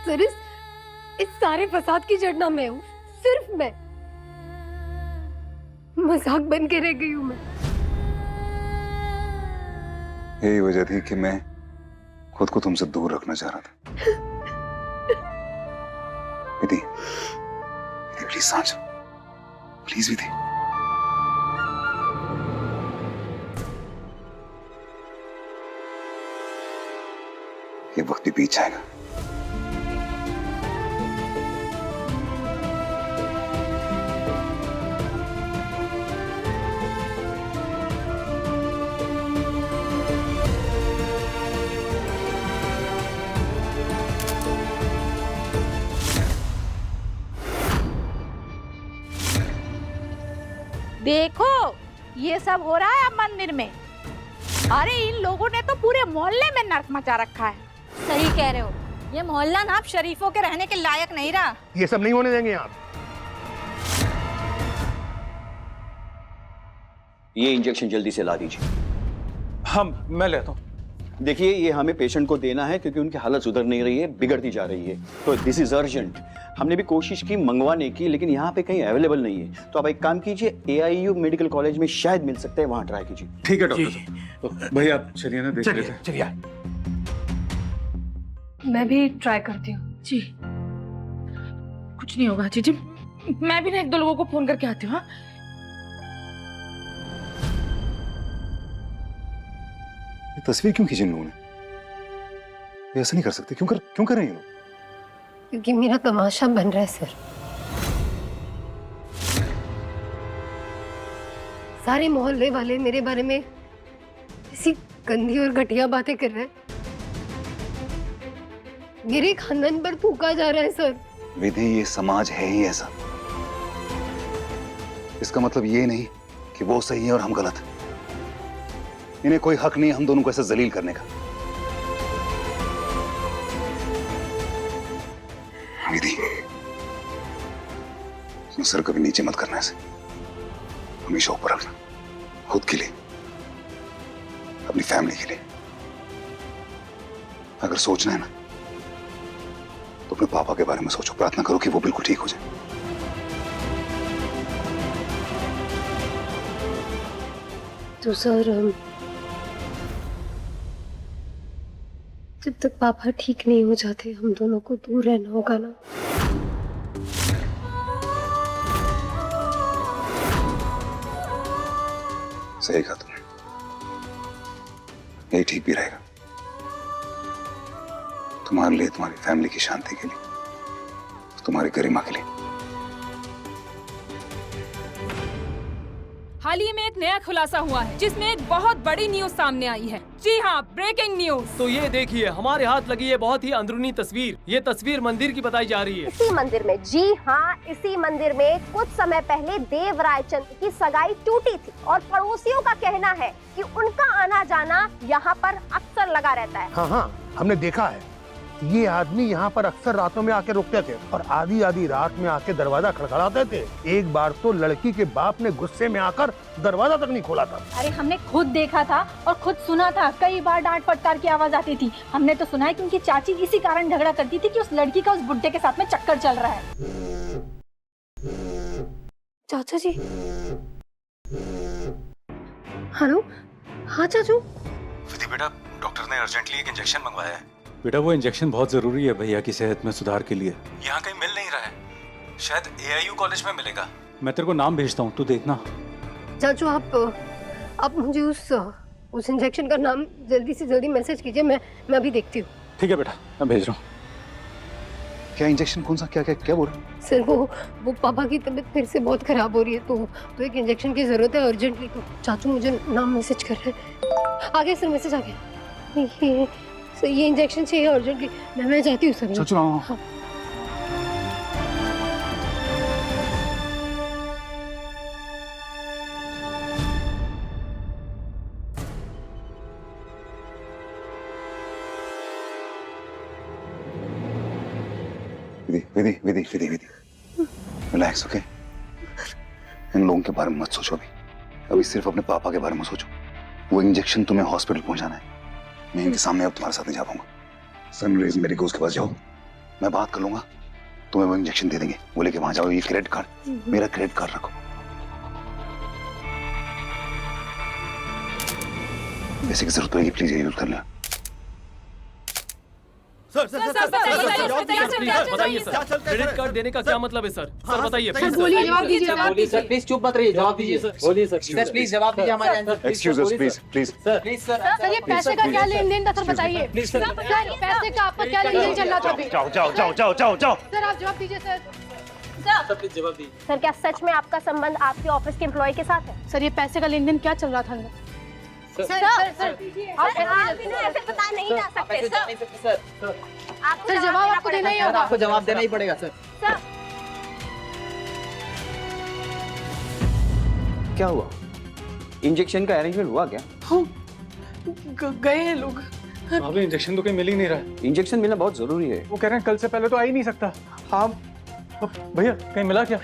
Sir इस सारे फसाद की जड़ मैं हूँ, सिर्फ मैं। मजाक बन के रह गई हूँ मैं। यही वजह थी कि मैं खुद को तुमसे दूर रखना चाह रहा था। विधि, प्लीज सांझ, प्लीज विधि। ये वक्त भी बीत जाएगा। देखो ये सब हो रहा है अब मंदिर में। अरे इन लोगों ने तो पूरे मोहल्ले में नर्क मचा रखा है। सही कह रहे हो, ये मोहल्ला ना अब शरीफों के रहने के लायक नहीं रहा। ये सब नहीं होने देंगे आप। ये इंजेक्शन जल्दी से ला दीजिए। हाँ मैं लेता हूँ। देखिए ये हमें पेशेंट को देना है क्योंकि उनकी हालत सुधर नहीं रही है, बिगड़ती जा रही है, तो दिस इज अर्जेंट। हमने भी कोशिश की मंगवाने की, लेकिन यहाँ पे कहीं अवेलेबल नहीं है। तो आप एक काम कीजिए, AIU मेडिकल कॉलेज में शायद मिल सकता है, वहाँ ट्राई कीजिए। ठीक है डॉक्टर साहब। भैया आप चलिए ना, देख लेते हैं। चलिए। मैं भी ट्राई करती हूँ। जी कुछ नहीं होगा जी। मैं भी ना एक दो लोगों को फोन करके आती हूँ। ये तस्वीर क्यों खींची इन लोगों ने? ये ऐसा नहीं कर सकते। क्यों कर रहे हैं ये लोग? क्योंकि मेरा तमाशा बन रहा है सर। सारे मोहल्ले वाले मेरे बारे में ऐसी गंदी और घटिया बातें कर रहे हैं। मेरे खानदान पर थूका जा रहा है सर। विधि, ये समाज है ही ऐसा। इसका मतलब ये नहीं कि वो सही है और हम गलत। इन्हें कोई हक नहीं हम दोनों को ऐसे जलील करने का। विधि, सर कभी नीचे मत करना ऐसे। हमेशा ऊपर रखना, खुद के लिए, अपनी फैमिली के लिए। अगर सोचना है ना तो अपने पापा के बारे में सोचो। प्रार्थना करो कि वो बिल्कुल ठीक हो जाए। तो सर जब तक पापा ठीक नहीं हो जाते हम दोनों को दूर रहना होगा ना। सही कहा तुमने, यही ठीक भी रहेगा। तुम्हारे लिए, तुम्हारी फैमिली की शांति के लिए, तुम्हारी गरिमा के लिए। हाल ही में एक नया खुलासा हुआ है जिसमें एक बहुत बड़ी न्यूज सामने आई है। जी हाँ, ब्रेकिंग न्यूज। तो ये देखिए, हमारे हाथ लगी है बहुत ही अंदरूनी तस्वीर। ये तस्वीर मंदिर की बताई जा रही है। इसी मंदिर में, जी हाँ, इसी मंदिर में कुछ समय पहले देवराय चंद की सगाई टूटी थी और पड़ोसियों का कहना है कि उनका आना जाना यहाँ पर अक्सर लगा रहता है। हाँ, हमने देखा है। ये आदमी यहाँ पर अक्सर रातों में आके रुकते थे और आधी रात में आके दरवाजा खड़खड़ाते थे। एक बार तो लड़की के बाप ने गुस्से में आकर दरवाजा तक नहीं खोला था। अरे हमने खुद देखा था और खुद सुना था। कई बार डांट फटकार की आवाज आती थी। हमने तो सुना है कि उनकी चाची इसी कारण झगड़ा करती थी कि उस लड़की का उस बुड्ढे के साथ में चक्कर चल रहा है। चाचा जी, हेलो। हाँ चाचू। बेटा, डॉक्टर ने अर्जेंटली एक इंजेक्शन मंगवाया है। बेटा वो इंजेक्शन बहुत जरूरी है भैया की सेहत में सुधार के लिए। यहाँ कहीं मिल नहीं रहा है, शायद AIU कॉलेज में मिलेगा। मैं तेरे को नाम भेजता हूँ, तू देखना। चाचू आप मुझे उस इंजेक्शन का नाम जल्दी से जल्दी मैसेज कीजिए। मैं अभी देखती हूँ। ठीक है बेटा, मैं भेज रहा हूँ। क्या इंजेक्शन? कौन सा? क्या बोल रहे हैं? सर वो पापा की तबीयत फिर से बहुत खराब हो रही है, तो एक इंजेक्शन की जरूरत है अर्जेंटली। तो चाचू मुझे नाम मैसेज कर रहे हैं। आ गया सर, मैसेज आ गया। ये इंजेक्शन चाहिए अर्जेंटली। मैं जाती हूँ सर। चाचू हाँ। विधि रिलैक्स, ओके? इन लोगों के बारे में मत सोचो अभी सिर्फ अपने पापा के बारे में सोचो। वो इंजेक्शन तुम्हें हॉस्पिटल पहुंचाना है। मैं इनके सामने अब तुम्हारे साथ नहीं जा पाऊंगा। सनराइज मेडिकोज के पास जाओ, मैं बात कर लूंगा, तुम्हें वो इंजेक्शन दे देंगे। वो लेके वहां जाओ, ये क्रेडिट कार्ड, मेरा क्रेडिट कार्ड रखो। जैसे की जरूरत पड़ेगी प्लीज ये यूज कर लेना। बताइए सर, क्रेडिट कार्ड देने का क्या मतलब है सर? सर बताइए प्लीज। बोलिए, जवाब दीजिए। बोलिए सर, प्लीज चुप मत रहिए, जवाब दीजिए सर। बोलिए सर, प्लीज जवाब दीजिए हमारे answer. Excuse us please, please sir, please sir. Sir ये पैसे का क्या लेन देन था सर, बताइए। प्लीज सर, सर पैसे का आपका क्या लेन देन चल रहा था अभी? जाओ जाओ जाओ जाओ जाओ जाओ। सर आप जवाब दीजिए सर। सर प्लीज जवाब दीजिए। सर क्या सच में आपका संबंध आपके ऑफिस के एम्प्लॉय के साथ है? सर ये पैसे का लेन देन क्या चल रहा था अंदर? सर आप बिना ऐसे बता नहीं जा सकते सर। सर जवाब आपको देना ही होगा। आपको जवाब देना ही पड़ेगा सर। क्या हुआ? इंजेक्शन का अरेंजमेंट हुआ क्या? गए हैं लोग। अभी इंजेक्शन तो कहीं मिल ही नहीं रहा है। इंजेक्शन मिलना बहुत जरूरी है। वो कह रहे हैं कल से पहले तो आ ही नहीं सकता। हाँ भैया, कहीं मिला क्या?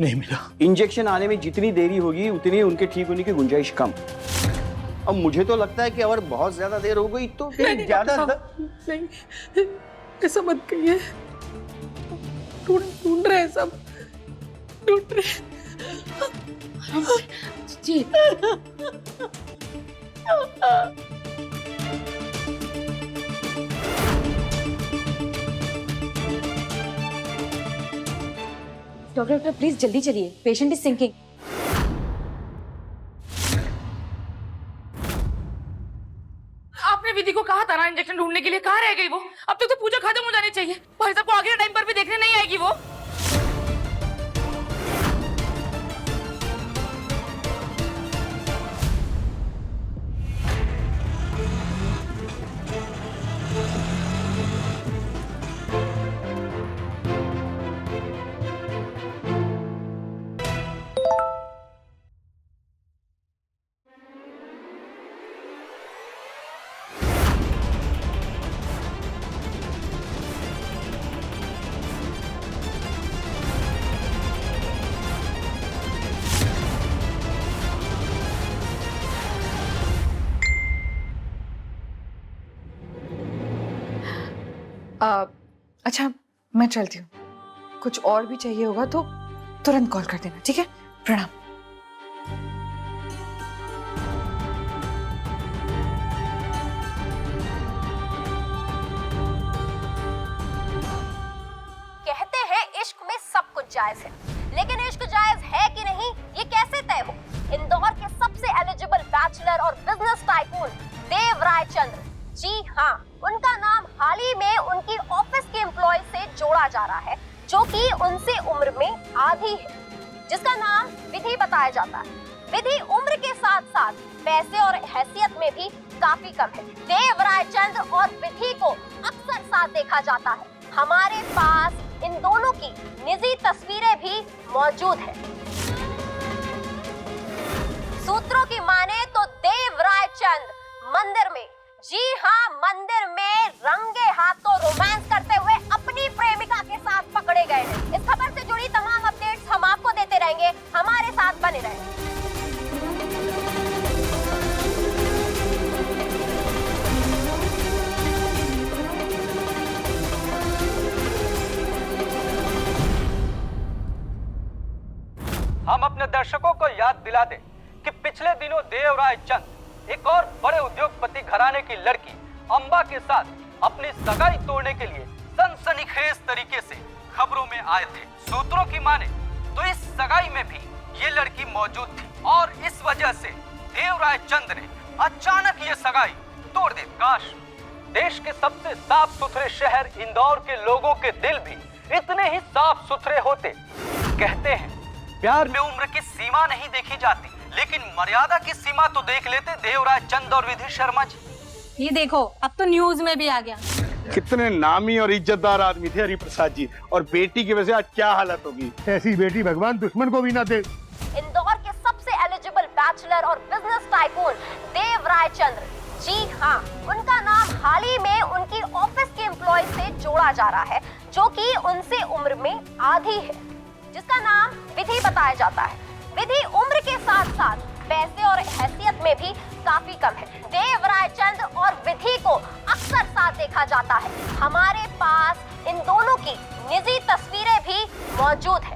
नहीं मिला। इंजेक्शन आने में जितनी देरी होगी उतनी उनके ठीक होने की गुंजाइश कम। अब मुझे तो लगता है कि अगर बहुत ज्यादा देर हो गई तो फिर ज्यादा नहीं, ऐसा मत कहिए। ढूंढ रहे हैं सब, ढूंढ रहे जी। डॉक्टर प्लीज जल्दी चलिए, पेशेंट इज सिंकिंग। आपने विधि को कहा था ना इंजेक्शन ढूंढने के लिए, कहाँ रह गई वो? अब तक तो पूजा खत्म हो जानी चाहिए। भाई साहब को आगे टाइम पर भी देखने नहीं आएगी वो। अच्छा मैं चलती हूँ, कुछ और भी चाहिए होगा तो तुरंत कॉल कर देना, ठीक है? प्रणाम। कहते हैं इश्क में सब कुछ जायज है, लेकिन इश्क जायज है कि नहीं ये कैसे तय हो? इंदौर के सबसे एलिजिबल बैचलर और बिजनेस टाइकून देव रायचंद्र, जी हाँ, उनका नाम हाल ही में उनकी ऑफिस के एम्प्लॉय से जोड़ा जा रहा है, जो कि उनसे उम्र में आधी है, जिसका नाम विधि बताया जाता है। विधि उम्र के साथ साथ पैसे और हैसियत में भी काफी कम है। देव रायचंद्र और विधि को अक्सर साथ देखा जाता है। हमारे पास इन दोनों की निजी तस्वीरें भी मौजूद है। सूत्रों की माने तो देव रायचंद्र मंदिर में, जी हाँ मंदिर में रंगे हाथों रोमांस करते हुए अपनी प्रेमिका के साथ पकड़े गए हैं। इस खबर से जुड़ी तमाम अपडेट्स हम आपको देते रहेंगे, हमारे साथ बने रहें। हम अपने दर्शकों को याद दिला दें कि पिछले दिनों देव रायचंद एक और बड़े उद्योगपति घराने की लड़की अंबा के साथ अपनी सगाई तोड़ने के लिए सनसनीखेज तरीके से खबरों में आए थे। सूत्रों की माने तो इस सगाई में भी ये लड़की मौजूद थी और इस वजह से देव रायचंद ने अचानक ये सगाई तोड़ दी। काश देश के सबसे साफ सुथरे शहर इंदौर के लोगों के दिल भी इतने ही साफ सुथरे होते। कहते हैं प्यार में उम्र की सीमा नहीं देखी जाती, लेकिन मर्यादा की सीमा तो देख लेते देवराज चंद और विधि शर्मा जी। ये देखो अब तो न्यूज में भी आ गया। कितने नामी और इज्जतदार आदमी थे हरिप्रसाद जी, और बेटी की वजह से आज क्या हालत होगी। ऐसी बेटी भगवान दुश्मन को भी ना दे। इंदौर के सबसे एलिजिबल बैचलर और बिजनेस टाइकून देव रायचंद्र, जी हाँ, उनका नाम हाल ही में उनकी ऑफिस के एम्प्लॉय से जोड़ा जा रहा है, जो कि उनसे उम्र में आधी है, जिसका नाम विधि बताया जाता है। विधि उम्र के साथ साथ पैसे और हैसियत में भी काफी कम है। देव रायचंद और विधि को अक्सर साथ देखा जाता है। हमारे पास इन दोनों की निजी तस्वीरें भी मौजूद है।